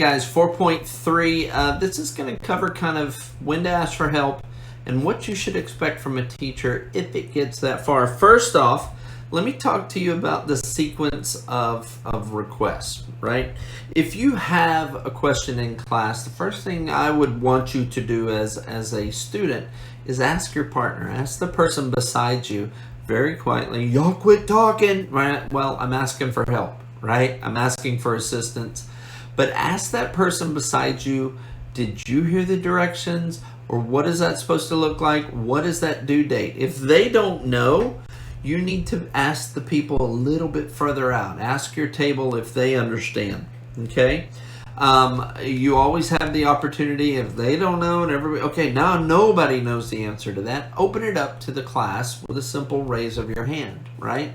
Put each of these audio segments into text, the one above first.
guys, 4.3. This is going to cover kind of when to ask for help and what you should expect from a teacher if it gets that far. First off, let me talk to you about the sequence of requests, right? If you have a question in class, the first thing I would want you to do as a student is ask your partner, ask the person beside you very quietly, y'all quit talking, right? Well, I'm asking for help, right? I'm asking for assistance. But ask that person beside you, did you hear the directions? Or what is that supposed to look like? What is that due date? If they don't know, you need to ask the people a little bit further out. Ask your table if they understand, okay? You always have the opportunity, if they don't know and everybody, okay, now nobody knows the answer to that, open it up to the class with a simple raise of your hand, right?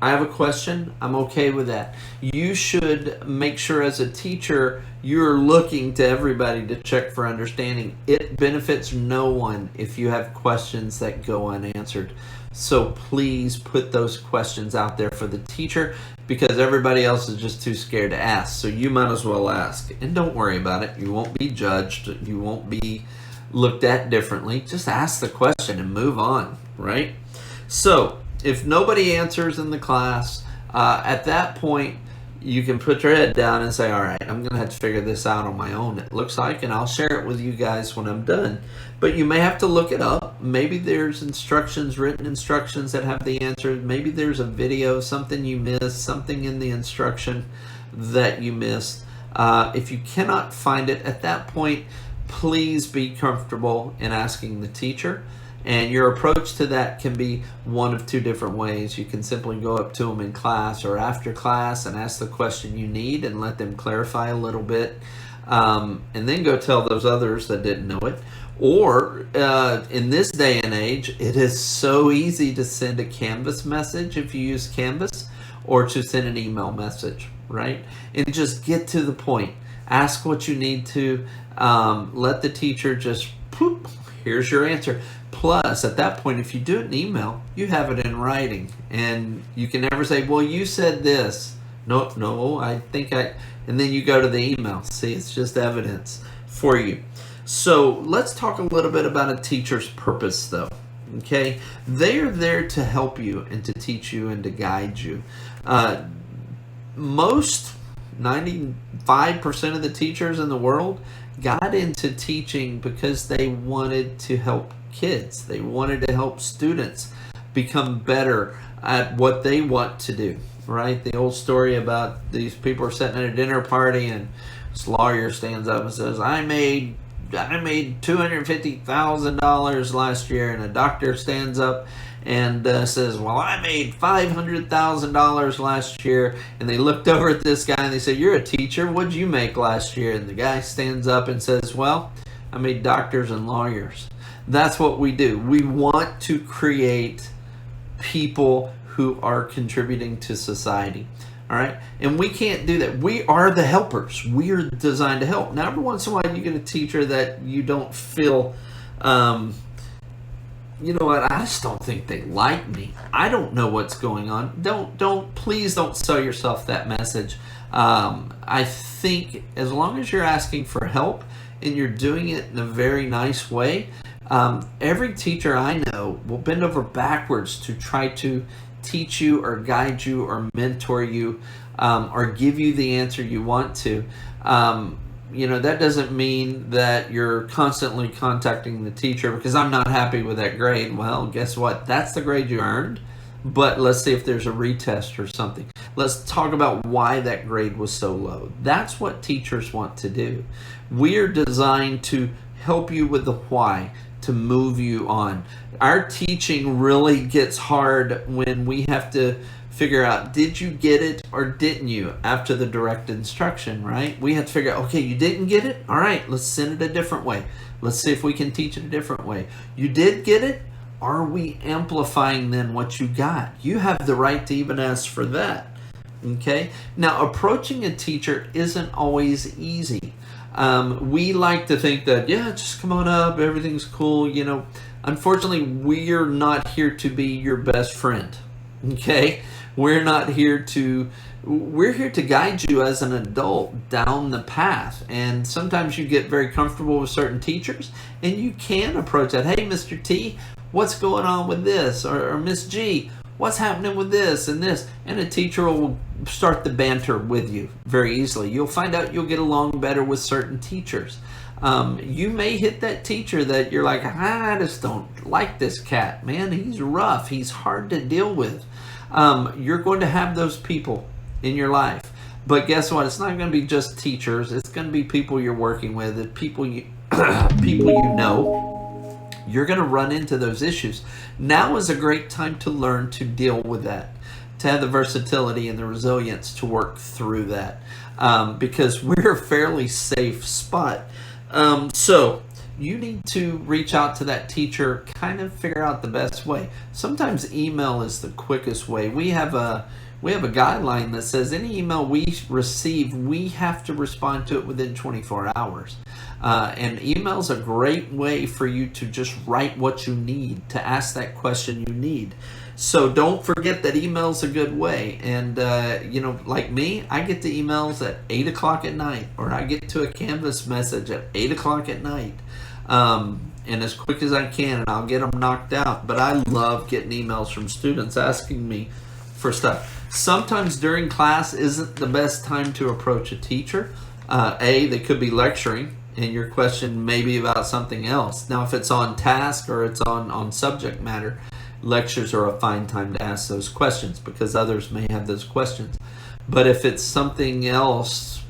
I have a question, I'm okay with that. You should make sure as a teacher, you're looking to everybody to check for understanding. It benefits no one if you have questions that go unanswered. So please put those questions out there for the teacher because everybody else is just too scared to ask. So you might as well ask. And don't worry about it. You won't be judged. You won't be looked at differently. Just ask the question and move on, right? So if nobody answers in the class, at that point, you can put your head down and say, all right, I'm going to have to figure this out on my own, it looks like, and I'll share it with you guys when I'm done. But you may have to look it up. Maybe there's instructions, written instructions that have the answers. Maybe there's a video, something you missed, something in the instruction that you missed. If you cannot find it at that point, please be comfortable in asking the teacher. And your approach to that can be one of two different ways. You can simply go up to them in class or after class and ask the question you need and let them clarify a little bit. And then go tell those others that didn't know it. Or in this day and age, it is so easy to send a Canvas message if you use Canvas, or to send an email message, right? And just get to the point. Ask what you need to. Let the teacher just, poof, here's your answer. Plus, at that point, if you do it in email, you have it in writing. And you can never say, well, you said this. No, I think I... And then you go to the email. See, it's just evidence for you. So let's talk a little bit about a teacher's purpose, though. Okay? They are there to help you and to teach you and to guide you. Most, 95% of the teachers in the world got into teaching because they wanted to help kids. They wanted to help students become better at what they want to do, right? The old story about these people are sitting at a dinner party and this lawyer stands up and says, I made $250,000 last year, and a doctor stands up and says, well, I made $500,000 last year. And they looked over at this guy and they said, you're a teacher, what'd you make last year? And the guy stands up and says, well, I made doctors and lawyers. That's what we do. We want to create people who are contributing to society. All right? And we can't do that. We are the helpers. We are designed to help. Now, every once in a while, you get a teacher that you don't feel, you know what, I just don't think they like me. I don't know what's going on. Please don't sell yourself that message. I think as long as you're asking for help and you're doing it in a very nice way, every teacher I know will bend over backwards to try to teach you or guide you or mentor you or give you the answer you want to. You know, that doesn't mean that you're constantly contacting the teacher because I'm not happy with that grade. Well, guess what? That's the grade you earned. But let's see if there's a retest or something. Let's talk about why that grade was so low. That's what teachers want to do. We are designed to help you with the why, to move you on. Our teaching really gets hard when we have to figure out, did you get it or didn't you after the direct instruction, right? We have to figure out, okay, you didn't get it? All right, let's send it a different way. Let's see if we can teach it a different way. You did get it? Are we amplifying then what you got? You have the right to even ask for that, okay? Now, approaching a teacher isn't always easy. We like to think that, yeah, just come on up, everything's cool, you know. Unfortunately, we're not here to be your best friend, okay? We're not here to, we're here to guide you as an adult down the path. And sometimes you get very comfortable with certain teachers and you can approach that. Hey, Mr. T, what's going on with this? Or Miss G, what's happening with this and this? And a teacher will start the banter with you very easily. You'll find out you'll get along better with certain teachers. You may hit that teacher that you're like, I just don't like this cat, man. He's rough. He's hard to deal with. You're going to have those people in your life. But guess what? It's not going to be just teachers. It's going to be people you're working with, and people you know. You're going to run into those issues. Now is a great time to learn to deal with that, to have the versatility and the resilience to work through that, because we're a fairly safe spot. So you need to reach out to that teacher, kind of figure out the best way. Sometimes email is the quickest way. We have a guideline that says any email we receive, we have to respond to it within 24 hours. And email's a great way for you to just write what you need, to ask that question you need. So don't forget that email's a good way. And, like me, I get the emails at 8 o'clock at night, or I get to a Canvas message at 8 o'clock at night. And as quick as I can, and I'll get them knocked out. But I love getting emails from students asking me for stuff. Sometimes during class isn't the best time to approach a teacher. They could be lecturing, and your question may be about something else. Now, if it's on task or it's on subject matter, lectures are a fine time to ask those questions because others may have those questions. But if it's something else,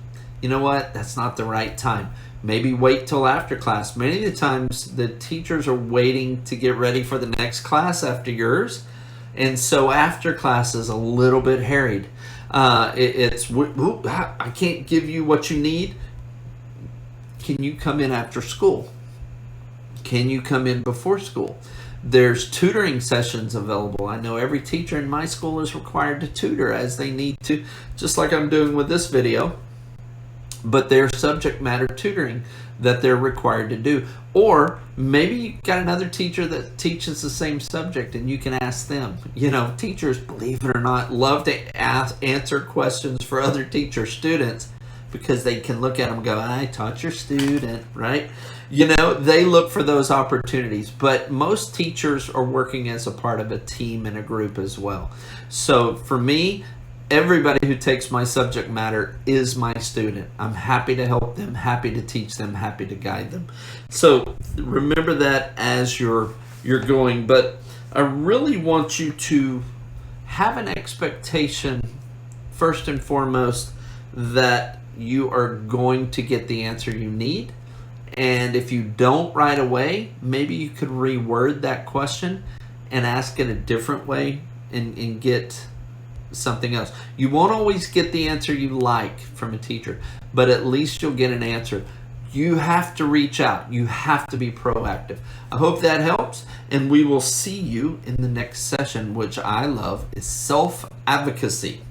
you know what? That's not the right time. Maybe wait till after class. Many of the times the teachers are waiting to get ready for the next class after yours. And so after class is a little bit harried. I can't give you what you need. Can you come in after school? Can you come in before school? There's tutoring sessions available. I know every teacher in my school is required to tutor as they need to, just like I'm doing with this video. But there's subject matter tutoring that they're required to do. Or maybe you got another teacher that teaches the same subject and you can ask them. Teachers, believe it or not, love to answer questions for other teacher students because they can look at them and go, I taught your student, right? They look for those opportunities. But most teachers are working as a part of a team and a group as well. So for me, everybody who takes my subject matter is my student. I'm happy to help them, happy to teach them, happy to guide them. So remember that as you're going. But I really want you to have an expectation, first and foremost, that you are going to get the answer you need. And if you don't right away, maybe you could reword that question and ask it a different way and get something else. You won't always get the answer you like from a teacher, but at least you'll get an answer. You have to reach out. You have to be proactive. I hope that helps, and we will see you in the next session, which I love is self-advocacy.